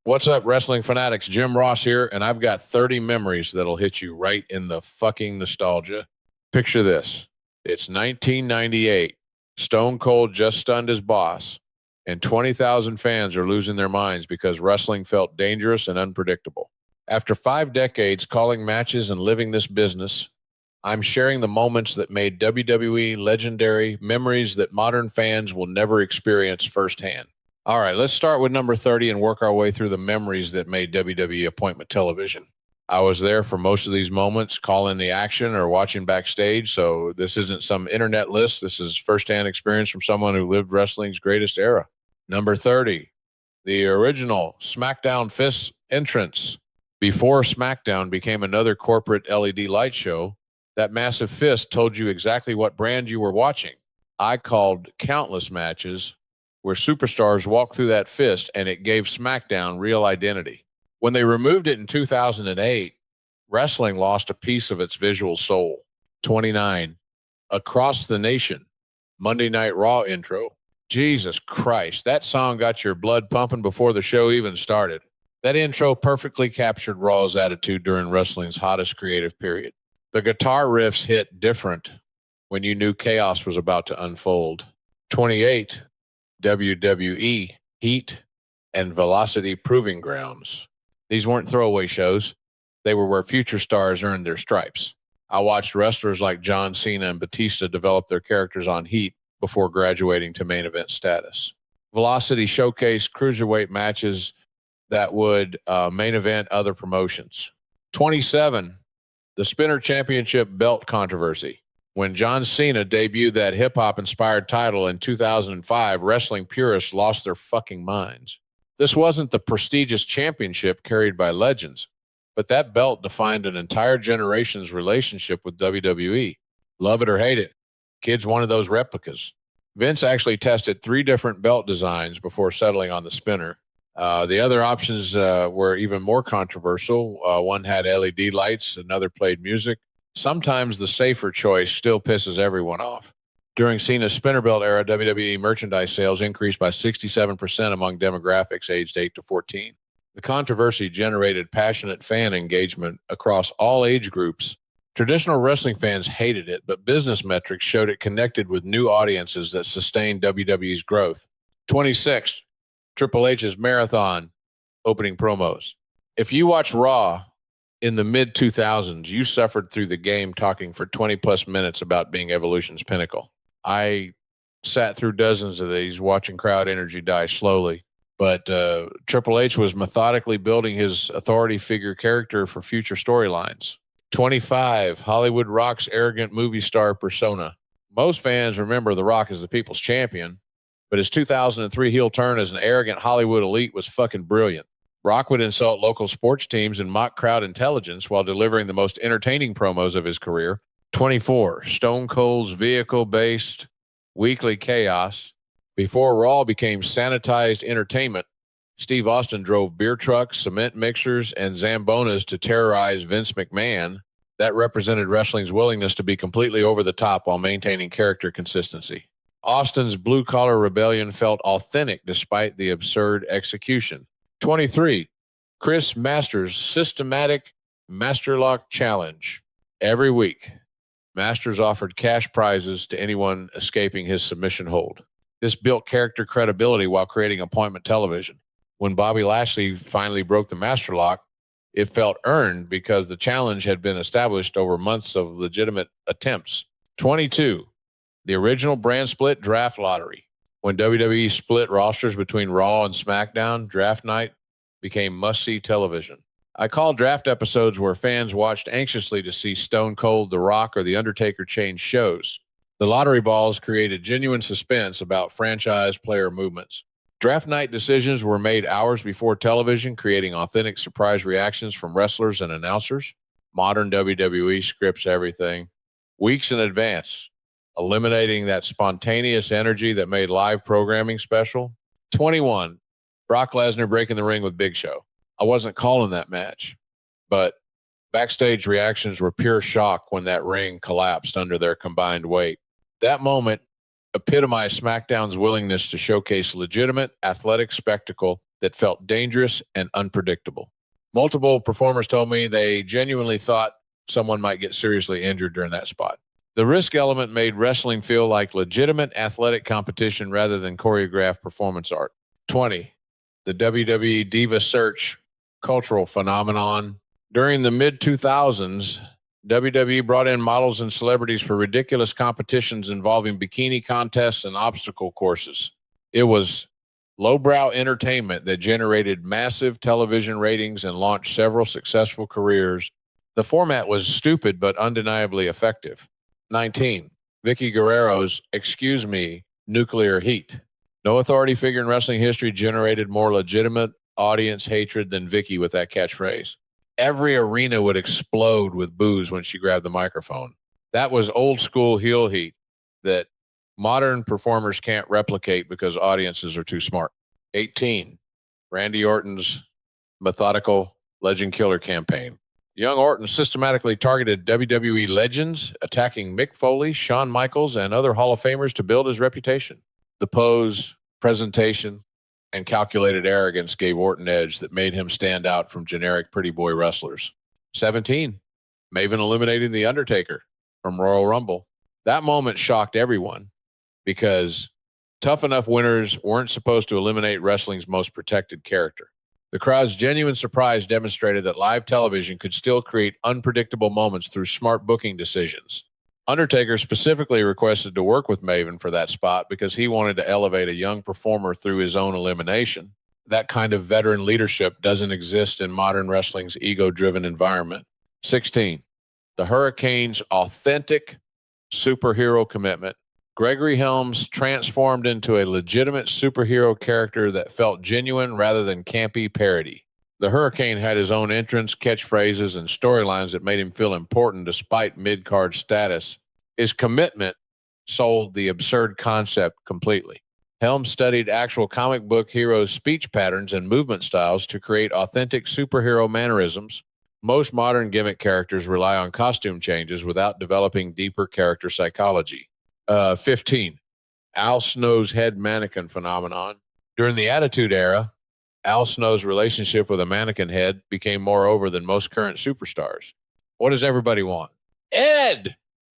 What's up, wrestling fanatics? Jim Ross here, and I've got 30 memories that'll hit you right in the fucking nostalgia. Picture this. It's 1998. Stone Cold just stunned his boss, and 20,000 fans are losing their minds because wrestling felt dangerous and unpredictable. After 5 decades calling matches and living this business, I'm sharing the moments that made WWE legendary, memories that modern fans will never experience firsthand. All right, let's start with number 30 and work our way through the memories that made WWE appointment television. I was there for most of these moments, calling the action or watching backstage. So this isn't some internet list. This is firsthand experience from someone who lived wrestling's greatest era. Number 30, the original SmackDown Fist entrance. Before SmackDown became another corporate LED light show, that massive fist told you exactly what brand you were watching. I called countless matches where superstars walked through that fist, and it gave SmackDown real identity. When they removed it in 2008, wrestling lost a piece of its visual soul. 29, Across the Nation, Monday Night Raw intro. Jesus Christ, that song got your blood pumping before the show even started. That intro perfectly captured Raw's attitude during wrestling's hottest creative period. The guitar riffs hit different when you knew chaos was about to unfold. 28, WWE, Heat, and Velocity Proving Grounds. These weren't throwaway shows. They were where future stars earned their stripes. I watched wrestlers like John Cena and Batista develop their characters on Heat before graduating to main event status. Velocity showcased cruiserweight matches that would main event other promotions. 27, the Spinner Championship belt controversy. When John Cena debuted that hip-hop inspired title in 2005, wrestling purists lost their fucking minds. This wasn't the prestigious championship carried by legends, but that belt defined an entire generation's relationship with WWE. Love it or hate it, kids wanted those replicas. Vince actually tested 3 different belt designs before settling on the Spinner. The other options were even more controversial. One had LED lights, another played music. Sometimes the safer choice still pisses everyone off. During Cena's spinner belt era, WWE merchandise sales increased by 67% among demographics aged 8 to 14. The controversy generated passionate fan engagement across all age groups. Traditional wrestling fans hated it, but business metrics showed it connected with new audiences that sustained WWE's growth. 26, Triple H's marathon opening promos. If you watch Raw in the mid-2000s, you suffered through the game talking for 20-plus minutes about being Evolution's pinnacle. I sat through dozens of these, watching crowd energy die slowly. But Triple H was methodically building his authority figure character for future storylines. 25, Hollywood Rock's arrogant movie star persona. Most fans remember The Rock as the people's champion, but his 2003 heel turn as an arrogant Hollywood elite was fucking brilliant. Rock would insult local sports teams and mock crowd intelligence while delivering the most entertaining promos of his career. 24, Stone Cold's vehicle-based weekly chaos. Before Raw became sanitized entertainment, Steve Austin drove beer trucks, cement mixers, and Zambonas to terrorize Vince McMahon. That represented wrestling's willingness to be completely over the top while maintaining character consistency. Austin's blue-collar rebellion felt authentic despite the absurd execution. 23, Chris Masters' systematic Master Lock Challenge. Every week, Masters offered cash prizes to anyone escaping his submission hold. This built character credibility while creating appointment television. When Bobby Lashley finally broke the Master Lock, it felt earned because the challenge had been established over months of legitimate attempts. 22, the original brand split draft lottery. When WWE split rosters between Raw and SmackDown, draft night became must-see television. I call draft episodes where fans watched anxiously to see Stone Cold, The Rock, or The Undertaker change shows. The lottery balls created genuine suspense about franchise player movements. Draft night decisions were made hours before television, creating authentic surprise reactions from wrestlers and announcers. Modern WWE scripts everything weeks in advance, eliminating that spontaneous energy that made live programming special. 21, Brock Lesnar breaking the ring with Big Show. I wasn't calling that match, but backstage reactions were pure shock when that ring collapsed under their combined weight. That moment epitomized SmackDown's willingness to showcase legitimate athletic spectacle that felt dangerous and unpredictable. Multiple performers told me they genuinely thought someone might get seriously injured during that spot. The risk element made wrestling feel like legitimate athletic competition rather than choreographed performance art. 20. The WWE Diva Search cultural phenomenon. During the mid-2000s, WWE brought in models and celebrities for ridiculous competitions involving bikini contests and obstacle courses. It was lowbrow entertainment that generated massive television ratings and launched several successful careers. The format was stupid but undeniably effective. 19. Vicky Guerrero's Excuse Me, Nuclear Heat. No authority figure in wrestling history generated more legitimate audience hatred than Vicky with that catchphrase. Every arena would explode with boos when she grabbed the microphone. That was old school heel heat that modern performers can't replicate because audiences are too smart. 18. Randy Orton's methodical Legend Killer campaign. Young Orton systematically targeted WWE legends, attacking Mick Foley, Shawn Michaels, and other Hall of Famers to build his reputation. The pose, presentation, and calculated arrogance gave Orton edge that made him stand out from generic pretty boy wrestlers. 17. Maven eliminating The Undertaker from Royal Rumble. That moment shocked everyone because tough enough winners weren't supposed to eliminate wrestling's most protected character. The crowd's genuine surprise demonstrated that live television could still create unpredictable moments through smart booking decisions. Undertaker specifically requested to work with Maven for that spot because he wanted to elevate a young performer through his own elimination. That kind of veteran leadership doesn't exist in modern wrestling's ego-driven environment. 16. The Hurricane's authentic superhero commitment. Gregory Helms transformed into a legitimate superhero character that felt genuine rather than campy parody. The Hurricane had his own entrance, catchphrases, and storylines that made him feel important despite mid-card status. His commitment sold the absurd concept completely. Helms studied actual comic book heroes' speech patterns and movement styles to create authentic superhero mannerisms. Most modern gimmick characters rely on costume changes without developing deeper character psychology. 15. Al Snow's head mannequin phenomenon. During the Attitude Era, Al Snow's relationship with a mannequin head became more over than most current superstars. What does everybody want? Ed!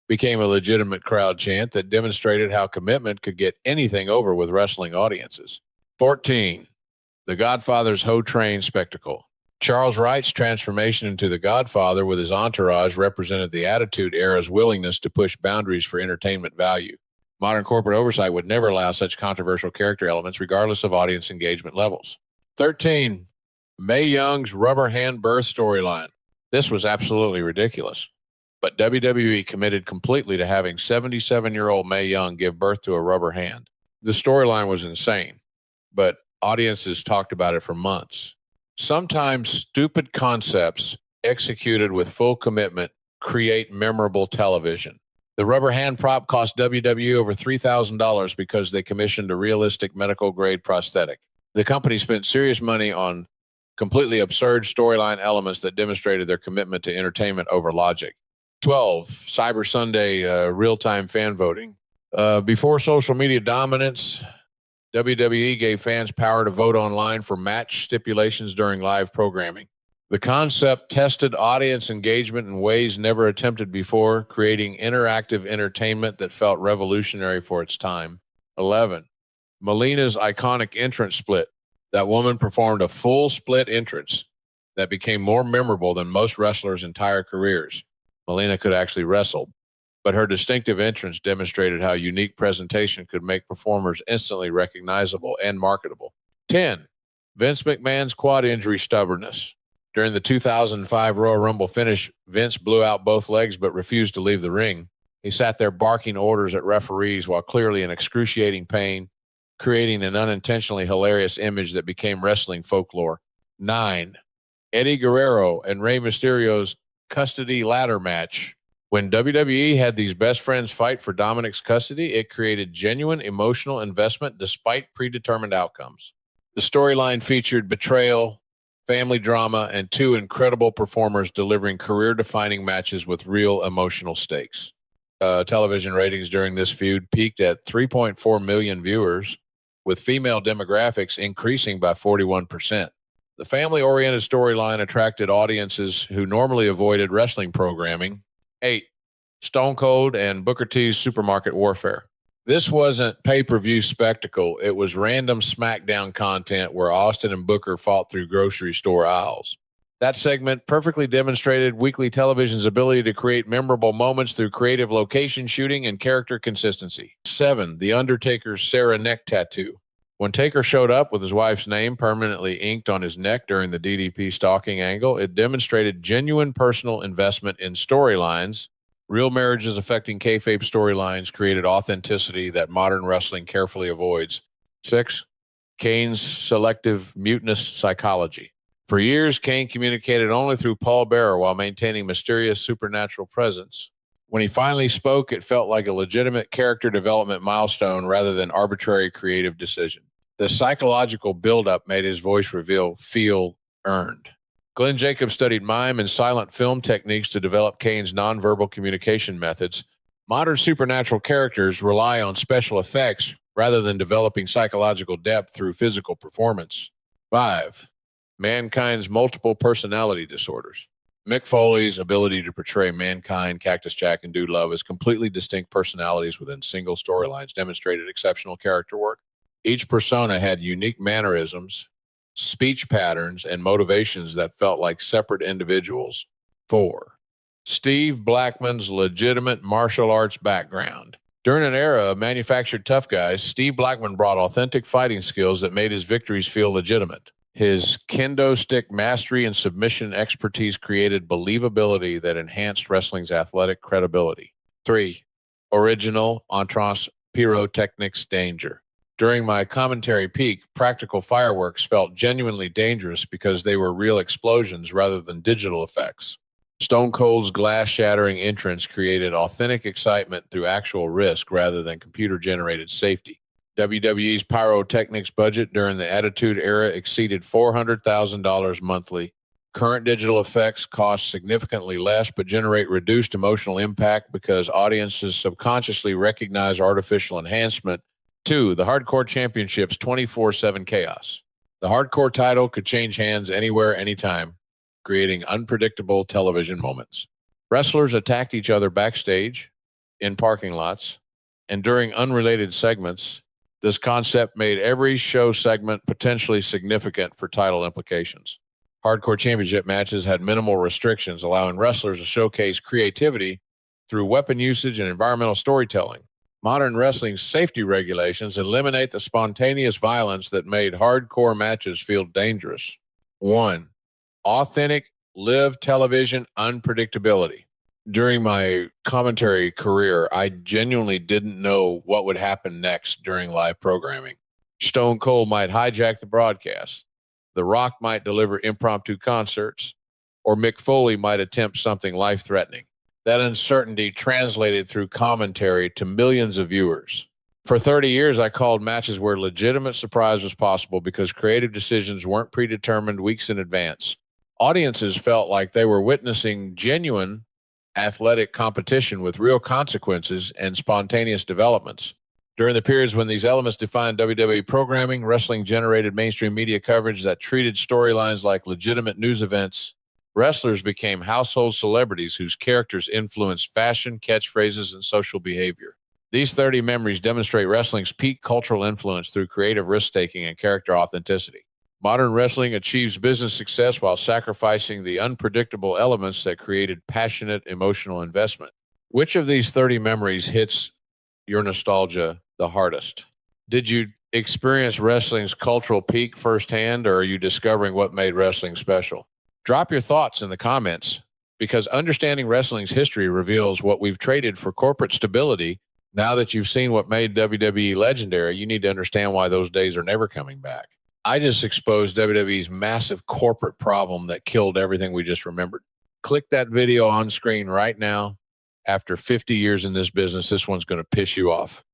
Became a legitimate crowd chant that demonstrated how commitment could get anything over with wrestling audiences. 14. The Godfather's Ho Train spectacle. Charles Wright's transformation into the Godfather with his entourage represented the Attitude Era's willingness to push boundaries for entertainment value. Modern corporate oversight would never allow such controversial character elements regardless of audience engagement levels. 13. Mae Young's rubber hand birth storyline. This was absolutely ridiculous, but WWE committed completely to having 77-year-old Mae Young give birth to a rubber hand. The storyline was insane, but audiences talked about it for months. Sometimes stupid concepts executed with full commitment create memorable television. The rubber hand prop cost WWE over $3,000 because they commissioned a realistic medical-grade prosthetic. The company spent serious money on completely absurd storyline elements that demonstrated their commitment to entertainment over logic. 12. Cyber Sunday real-time fan voting. Before social media dominance, WWE gave fans power to vote online for match stipulations during live programming. The concept tested audience engagement in ways never attempted before, creating interactive entertainment that felt revolutionary for its time. 11. Melina's iconic entrance split. That woman performed a full split entrance that became more memorable than most wrestlers' entire careers. Melina could actually wrestle, but her distinctive entrance demonstrated how unique presentation could make performers instantly recognizable and marketable. 10. Vince McMahon's quad injury stubbornness. During the 2005 Royal Rumble finish, Vince blew out both legs but refused to leave the ring. He sat there barking orders at referees while clearly in excruciating pain, creating an unintentionally hilarious image that became wrestling folklore. 9. Eddie Guerrero and Rey Mysterio's custody ladder match. When WWE had these best friends fight for Dominic's custody, it created genuine emotional investment despite predetermined outcomes. The storyline featured betrayal, family drama, and two incredible performers delivering career-defining matches with real emotional stakes. Television ratings during this feud peaked at 3.4 million viewers. with female demographics increasing by 41%. The family-oriented storyline attracted audiences who normally avoided wrestling programming. 8. Stone Cold and Booker T's Supermarket Warfare. This wasn't pay-per-view spectacle. It was random SmackDown content where Austin and Booker fought through grocery store aisles. That segment perfectly demonstrated weekly television's ability to create memorable moments through creative location shooting and character consistency. 7. The Undertaker's Sarah neck tattoo. When Taker showed up with his wife's name permanently inked on his neck during the DDP stalking angle, it demonstrated genuine personal investment in storylines. Real marriages affecting kayfabe storylines created authenticity that modern wrestling carefully avoids. 6. Kane's selective mutinous psychology. For years, Kane communicated only through Paul Bearer while maintaining mysterious supernatural presence. When he finally spoke, it felt like a legitimate character development milestone rather than arbitrary creative decision. The psychological buildup made his voice reveal feel earned. Glenn Jacobs studied mime and silent film techniques to develop Kane's nonverbal communication methods. Modern supernatural characters rely on special effects rather than developing psychological depth through physical performance. 5. Mankind's multiple personality disorders. Mick Foley's ability to portray Mankind, Cactus Jack, and Dude Love as completely distinct personalities within single storylines demonstrated exceptional character work. Each persona had unique mannerisms, speech patterns, and motivations that felt like separate individuals. 4. Steve Blackman's legitimate martial arts background. During an era of manufactured tough guys, Steve Blackman brought authentic fighting skills that made his victories feel legitimate. His kendo stick mastery and submission expertise created believability that enhanced wrestling's athletic credibility. 3. Original entrance pyrotechnics danger. During my commentary peak, practical fireworks felt genuinely dangerous because they were real explosions rather than digital effects. Stone Cold's glass-shattering entrance created authentic excitement through actual risk rather than computer-generated safety. WWE's pyrotechnics budget during the Attitude Era exceeded $400,000 monthly. Current digital effects cost significantly less but generate reduced emotional impact because audiences subconsciously recognize artificial enhancement. 2. The Hardcore Championship's 24/7 chaos. The Hardcore title could change hands anywhere, anytime, creating unpredictable television moments. Wrestlers attacked each other backstage, in parking lots, and during unrelated segments. This concept made every show segment potentially significant for title implications. Hardcore Championship matches had minimal restrictions, allowing wrestlers to showcase creativity through weapon usage and environmental storytelling. Modern wrestling's safety regulations eliminate the spontaneous violence that made hardcore matches feel dangerous. 1. Authentic live television unpredictability. During my commentary career, I genuinely didn't know what would happen next during live programming. Stone Cold might hijack the broadcast. The Rock might deliver impromptu concerts, or Mick Foley might attempt something life-threatening. That uncertainty translated through commentary to millions of viewers. For 30 years, I called matches where legitimate surprise was possible because creative decisions weren't predetermined weeks in advance. Audiences felt like they were witnessing genuine athletic competition with real consequences and spontaneous developments. During the periods when these elements defined WWE programming, wrestling generated mainstream media coverage that treated storylines like legitimate news events. Wrestlers became household celebrities whose characters influenced fashion, catchphrases, and social behavior. These 30 memories demonstrate wrestling's peak cultural influence through creative risk-taking and character authenticity. Modern wrestling achieves business success while sacrificing the unpredictable elements that created passionate emotional investment. Which of these 30 memories hits your nostalgia the hardest? Did you experience wrestling's cultural peak firsthand, or are you discovering what made wrestling special? Drop your thoughts in the comments, because understanding wrestling's history reveals what we've traded for corporate stability. Now that you've seen what made WWE legendary, you need to understand why those days are never coming back. I just exposed WWE's massive corporate problem that killed everything we just remembered. Click that video on screen right now. After 50 years in this business, this one's going to piss you off.